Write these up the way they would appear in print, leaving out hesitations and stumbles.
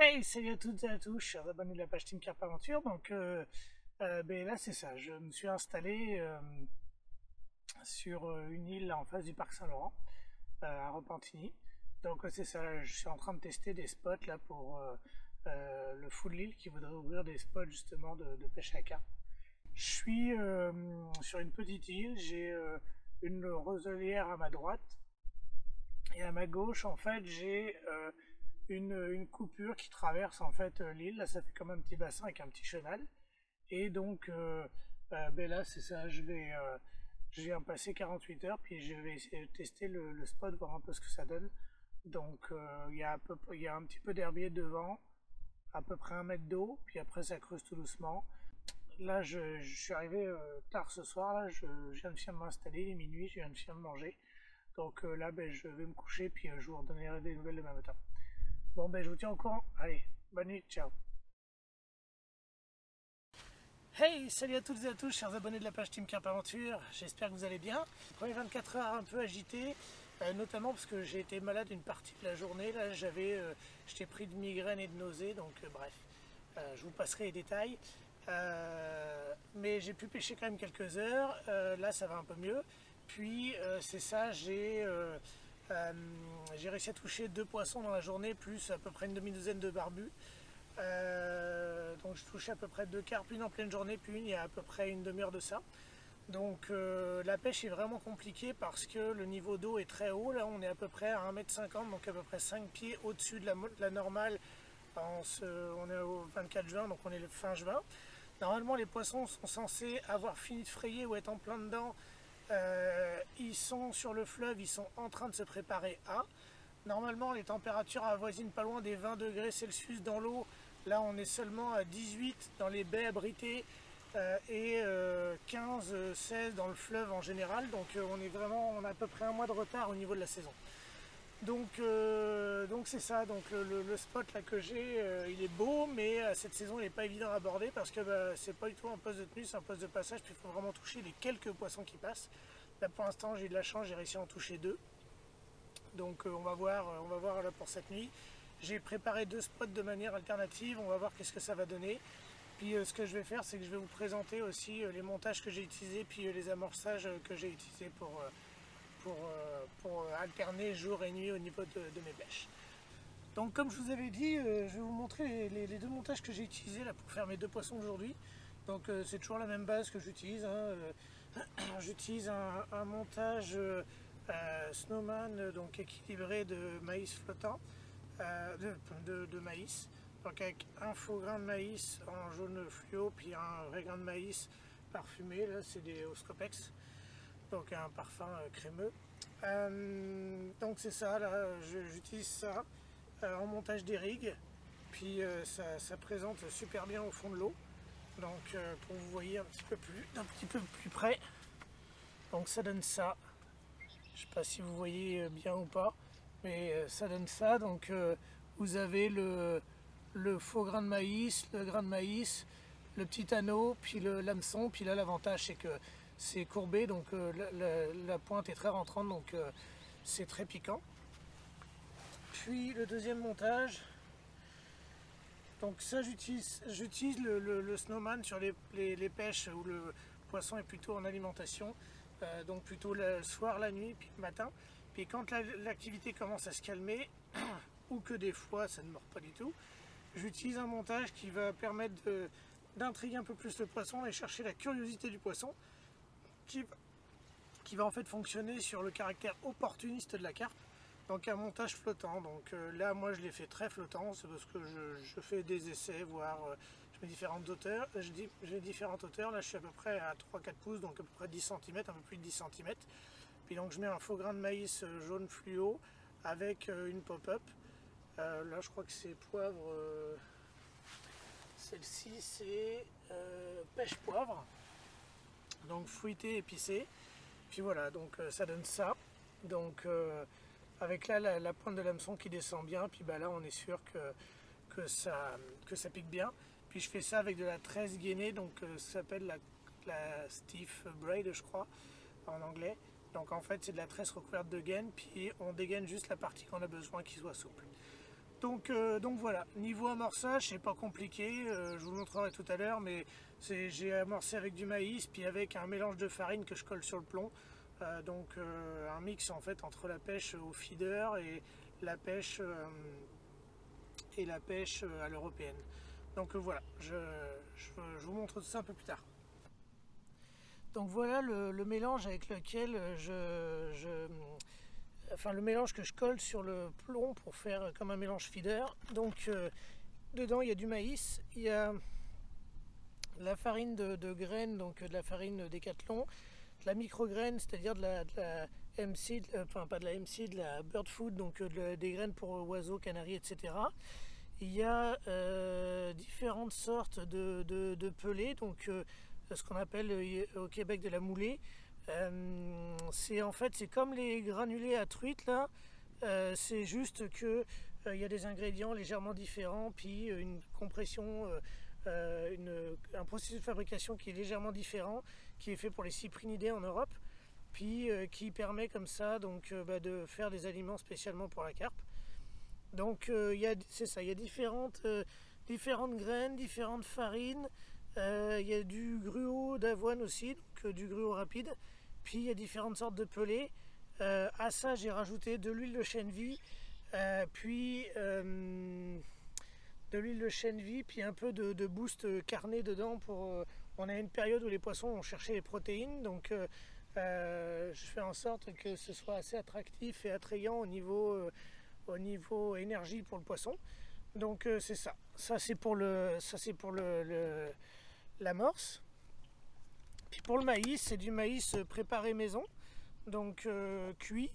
Hey, salut à toutes et à tous, chers abonnés de la page Team Carp Aventure. Donc là c'est ça, je me suis installé sur une île en face du parc Saint-Laurent, à Repentigny. Donc c'est ça, là, je suis en train de tester des spots là pour le full l'île qui voudrait ouvrir des spots justement de pêche à carpe. Je suis sur une petite île, j'ai une roselière à ma droite et à ma gauche en fait j'ai une coupure qui traverse en fait l'île. Là, ça fait comme un petit bassin avec un petit chenal. Et donc, là, c'est ça. Je viens passer 48 heures, puis je vais essayer de tester le spot, voir un peu ce que ça donne. Donc, il y a un petit peu d'herbier devant, à peu près 1 mètre d'eau, puis après ça creuse tout doucement. Là, je suis arrivé tard ce soir. Là, je viens de finir de m'installer, il est minuit, je viens de finir de manger. Donc là, je vais me coucher, puis je vous redonnerai des nouvelles demain matin. Bon, je vous tiens au courant. Allez, bonne nuit, ciao. Hey, salut à toutes et à tous, chers abonnés de la page Team Carp Aventure. J'espère que vous allez bien. Premier 24 heures un peu agité, notamment parce que j'ai été malade une partie de la journée. Là, j'étais pris de migraine et de nausées, donc bref, je vous passerai les détails. Mais j'ai pu pêcher quand même quelques heures. Là, ça va un peu mieux. Puis, c'est ça, j'ai réussi à toucher 2 poissons dans la journée, plus à peu près une demi-douzaine de barbus. Donc je touchais à peu près 2 carpes, une en pleine journée, puis une il y a à peu près une demi-heure de ça. Donc la pêche est vraiment compliquée parce que le niveau d'eau est très haut. Là on est à peu près à 1,50 m, donc à peu près 5 pieds au-dessus de la normale. On est au 24 juin, donc on est le fin juin. Normalement les poissons sont censés avoir fini de frayer ou être en plein dedans. Ils sont sur le fleuve, ils sont en train de se préparer à. Normalement les températures avoisinent pas loin des 20 degrés Celsius dans l'eau. Là on est seulement à 18 dans les baies abritées et 15-16 dans le fleuve en général. Donc on a à peu près 1 mois de retard au niveau de la saison. Donc c'est ça, donc le spot là que j'ai, il est beau, mais cette saison il n'est pas évident à aborder parce que c'est pas du tout un poste de tenue, c'est un poste de passage, puis il faut vraiment toucher les quelques poissons qui passent. Là pour l'instant j'ai eu de la chance, j'ai réussi à en toucher 2. Donc on va voir là pour cette nuit. J'ai préparé 2 spots de manière alternative, on va voir qu'est-ce que ça va donner. Puis ce que je vais faire, c'est que je vais vous présenter aussi les montages que j'ai utilisés, puis les amorçages que j'ai utilisés pour alterner jour et nuit au niveau de mes pêches. Donc comme je vous avais dit, je vais vous montrer les 2 montages que j'ai utilisés là pour faire mes 2 poissons aujourd'hui. Donc c'est toujours la même base que j'utilise. J'utilise un montage snowman, donc équilibré de maïs flottant, de maïs. Donc avec un faux grain de maïs en jaune fluo, puis un vrai grain de maïs parfumé, là c'est des Oscopex, donc un parfum crémeux. Donc c'est ça, là j'utilise ça en montage des rigs, puis ça présente super bien au fond de l'eau. Donc pour vous voyez d'un petit peu plus près, donc ça donne ça. Je ne sais pas si vous voyez bien ou pas, mais ça donne ça. Donc vous avez le faux grain de maïs, le grain de maïs, le petit anneau, puis l'hameçon. Puis là l'avantage c'est que c'est courbé, donc la pointe est très rentrante, donc c'est très piquant. Puis le deuxième montage, donc ça j'utilise le snowman sur les pêches où le poisson est plutôt en alimentation, donc plutôt le soir, la nuit, puis le matin. Puis quand l'activité commence à se calmer, ou que des fois ça ne mord pas du tout, j'utilise un montage qui va permettre d'intriguer un peu plus le poisson et chercher la curiosité du poisson, qui va en fait fonctionner sur le caractère opportuniste de la carpe. Donc un montage flottant, donc là moi je l'ai fait très flottant, c'est parce que je fais des essais, voire je mets différentes hauteurs, j'ai différentes hauteurs, là je suis à peu près à 3-4 pouces, donc à peu près 10 cm, un peu plus de 10 cm. Puis donc je mets un faux grain de maïs jaune fluo avec une pop-up, là je crois que c'est poivre, celle-ci c'est pêche poivre, donc fruité épicé. Puis voilà, donc ça donne ça. Donc avec là la pointe de l'hameçon qui descend bien, puis là on est sûr que ça pique bien. Puis je fais ça avec de la tresse gainée, donc ça s'appelle la stiff braid je crois en anglais. Donc en fait c'est de la tresse recouverte de gaine, puis on dégaine juste la partie qu'on a besoin qui soit souple. Donc voilà, niveau amorçage, c'est pas compliqué, je vous le montrerai tout à l'heure, mais j'ai amorcé avec du maïs, puis avec un mélange de farine que je colle sur le plomb. Un mix en fait entre la pêche au feeder et la pêche, à l'européenne. Donc voilà, je vous montre tout ça un peu plus tard. Donc voilà le mélange avec lequel le mélange que je colle sur le plomb pour faire comme un mélange feeder. Donc dedans il y a du maïs, il y a la farine de graines, donc de la farine Décathlon, de la micrograine, c'est-à-dire de la hemp-seed, pas de la hemp-seed, de la bird food, donc des graines pour oiseaux, canaris, etc. Il y a différentes sortes de pelés, donc ce qu'on appelle au Québec de la moulée. C'est comme les granulés à truite là, c'est juste que il y a des ingrédients légèrement différents, puis une compression, un processus de fabrication qui est légèrement différent, qui est fait pour les cyprinidés en Europe, puis qui permet comme ça donc de faire des aliments spécialement pour la carpe. Donc c'est ça, il y a différentes graines, différentes farines. Il y a du gruau d'avoine aussi, donc du gruau rapide. Puis il y a différentes sortes de pelés. À ça j'ai rajouté de l'huile de chène-vie, puis un peu de boost carné dedans on a une période où les poissons ont cherché les protéines, donc je fais en sorte que ce soit assez attractif et attrayant au niveau énergie pour le poisson. Donc c'est ça. Ça c'est pour l'amorce. Puis pour le maïs, c'est du maïs préparé maison, donc cuit.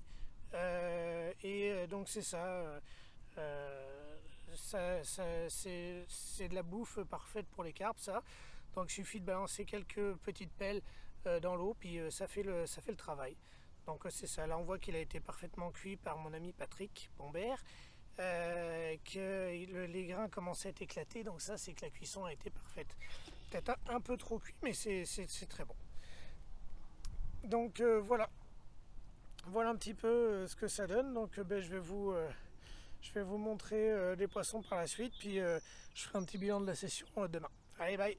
Donc c'est ça. C'est de la bouffe parfaite pour les carpes, ça. Donc il suffit de balancer quelques petites pelles dans l'eau, puis ça fait le travail. Donc c'est ça, là on voit qu'il a été parfaitement cuit par mon ami Patrick Bombert, que les grains commencent à être éclatés, donc ça c'est que la cuisson a été parfaite. Peut-être un peu trop cuit, mais c'est très bon. Donc voilà un petit peu ce que ça donne. Donc je vais vous montrer les poissons par la suite, puis je ferai un petit bilan de la session demain. Allez, bye!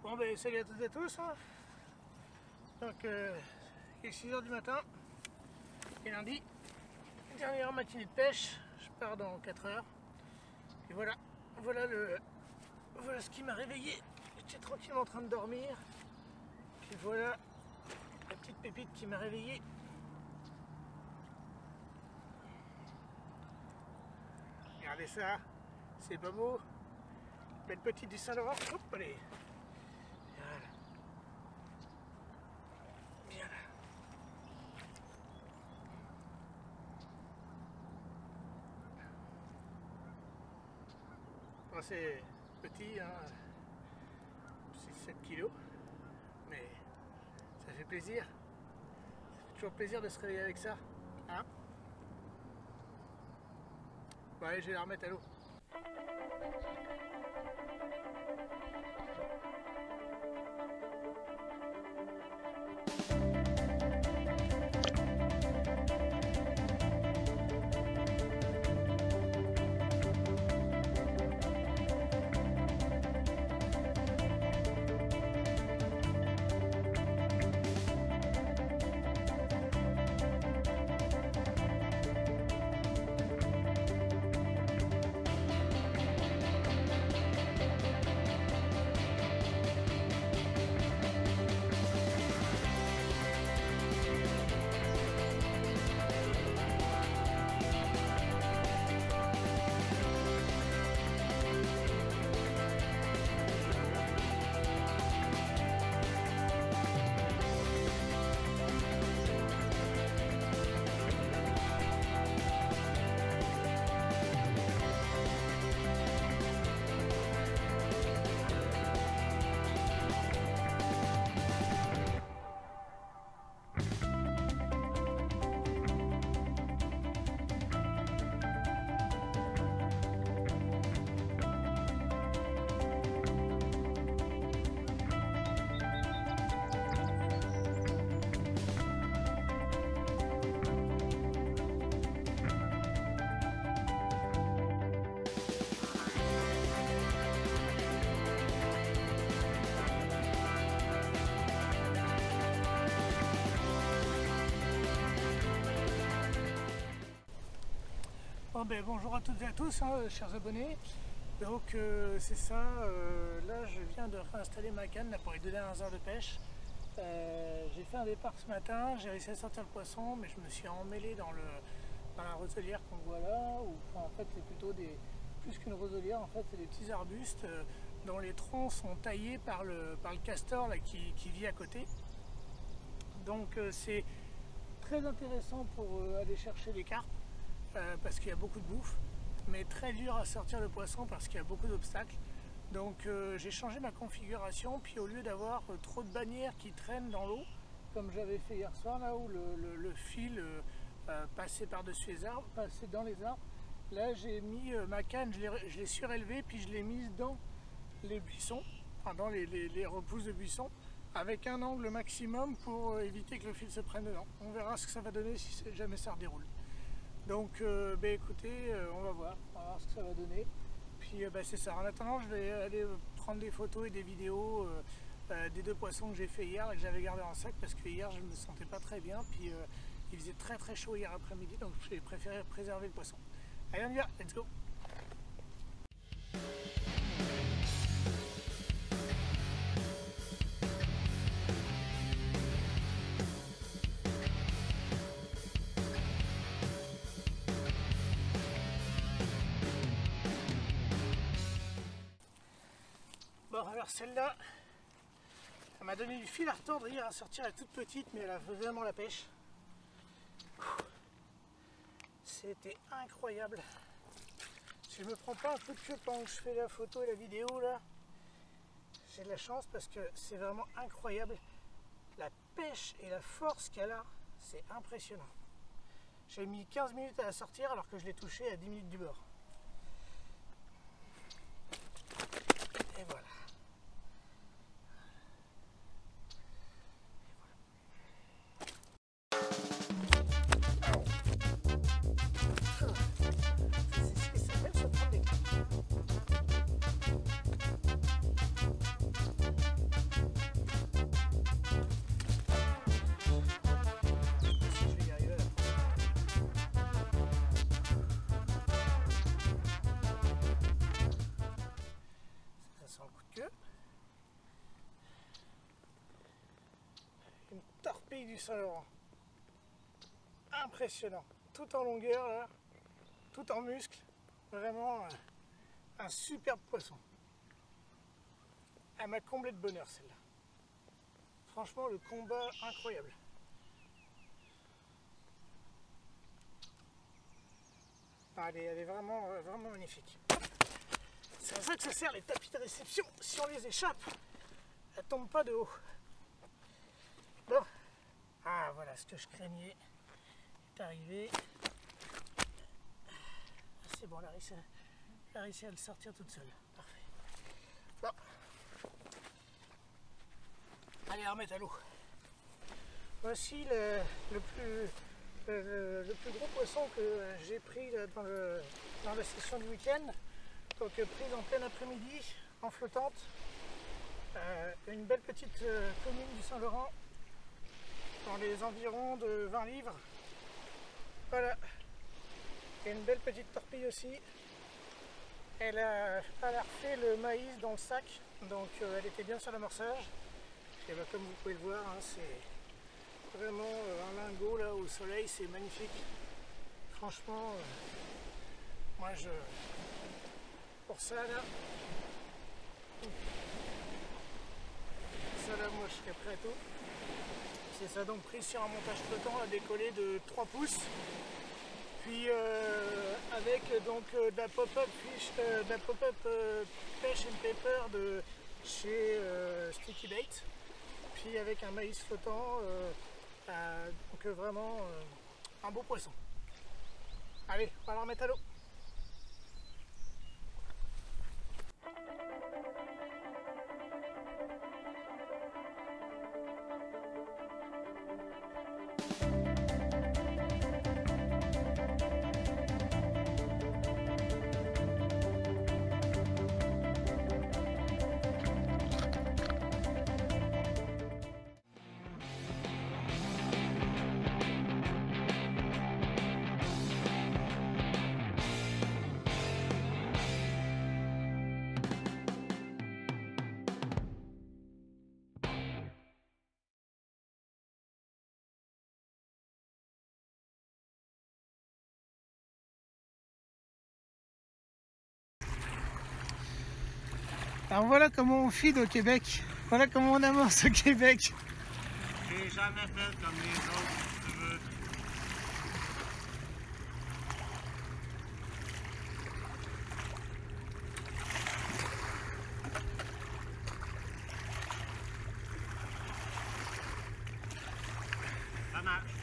Bon ben salut à toutes et à tous. Hein. Donc il est 6 h du matin et lundi, dernière matinée de pêche, je pars dans 4 heures. Et voilà ce qui m'a réveillé. J'étais tranquillement en train de dormir. Puis voilà la petite pépite qui m'a réveillé. Regardez ça, c'est pas beau. Belle petite du Saint-Laurent. Hop, allez. Voilà. Bien là. Bon, c'est petit, hein. 6-7 kilos. Mais ça fait plaisir. Ça fait toujours plaisir de se réveiller avec ça. Hein? Bon, allez, je vais la remettre à l'eau. Bon ben, bonjour à toutes et à tous, hein, chers abonnés. Donc c'est ça, là je viens de réinstaller ma canne là, pour les 2 dernières heures de pêche. J'ai fait un départ ce matin, j'ai réussi à sortir le poisson, mais je me suis emmêlé dans la roselière qu'on voit là, où enfin, en fait c'est plutôt plus qu'une roselière, en fait c'est des petits arbustes dont les troncs sont taillés par le castor là, qui vit à côté. Donc c'est très intéressant pour aller chercher les carpes. Parce qu'il y a beaucoup de bouffe, mais très dur à sortir le poisson parce qu'il y a beaucoup d'obstacles. Donc j'ai changé ma configuration, puis au lieu d'avoir trop de bannières qui traînent dans l'eau, comme j'avais fait hier soir là où le fil passait par-dessus les arbres, passait dans les arbres, là j'ai mis ma canne, je l'ai surélevée, puis je l'ai mise dans les buissons, enfin dans les repousses de buissons, avec un angle maximum pour éviter que le fil se prenne dedans. On verra ce que ça va donner si jamais ça redéroule. Donc ben écoutez, on va voir ce que ça va donner. Puis ben, c'est ça. En attendant, je vais aller prendre des photos et des vidéos des 2 poissons que j'ai fait hier et que j'avais gardé en sac parce que hier je ne me sentais pas très bien. Puis il faisait très chaud hier après-midi, donc j'ai préféré préserver le poisson. Allez, on y va, let's go! Bon, alors celle-là, elle m'a donné du fil à retordre hier à sortir, elle est toute petite, mais elle a vraiment la pêche. C'était incroyable. Si je me prends pas un coup de queue pendant que je fais la photo et la vidéo là, j'ai de la chance parce que c'est vraiment incroyable. La pêche et la force qu'elle a, c'est impressionnant. J'ai mis 15 minutes à la sortir alors que je l'ai touchée à 10 minutes du bord. Et voilà. Une torpille du Saint-Laurent. Impressionnant. Tout en longueur là, tout en muscles. Vraiment un superbe poisson. Elle m'a comblé de bonheur celle-là. Franchement le combat incroyable. Elle est vraiment, vraiment magnifique. C'est à ça que ça sert les tapis de réception. Si on les échappe, elles ne tombent pas de haut. Bon. Ah voilà ce que je craignais est arrivé. C'est bon, elle a réussi à le sortir toute seule. Parfait. Bon. Allez, la remettre à l'eau. Voici le plus gros poisson que j'ai pris dans la session du week-end. Donc prise en plein après-midi, en flottante. Une belle petite commune du Saint-Laurent, dans les environs de 20 livres. Voilà. Et une belle petite torpille aussi. Elle a refait le maïs dans le sac, donc elle était bien sur l'amorçage. Et bah, comme vous pouvez le voir, hein, c'est vraiment un lingot là au soleil, c'est magnifique. Franchement, moi pour ça là, moi je serais prêt à tout. C'est ça donc pris sur un montage flottant à décoller de 3 pouces. Puis avec donc de la pop-up pêche and pepper de chez Sticky Bait. Puis avec un maïs flottant, donc vraiment un beau poisson. Allez, on va la remettre à l'eau. Alors voilà comment on feed au Québec, voilà comment on amorce au Québec. J'ai jamais fait comme les autres, si tu veux. Ça marche.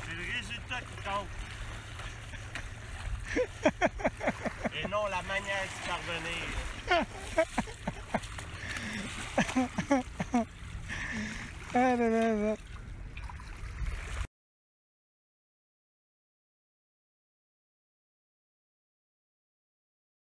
C'est le résultat qui compte. Et non la manière d'y parvenir.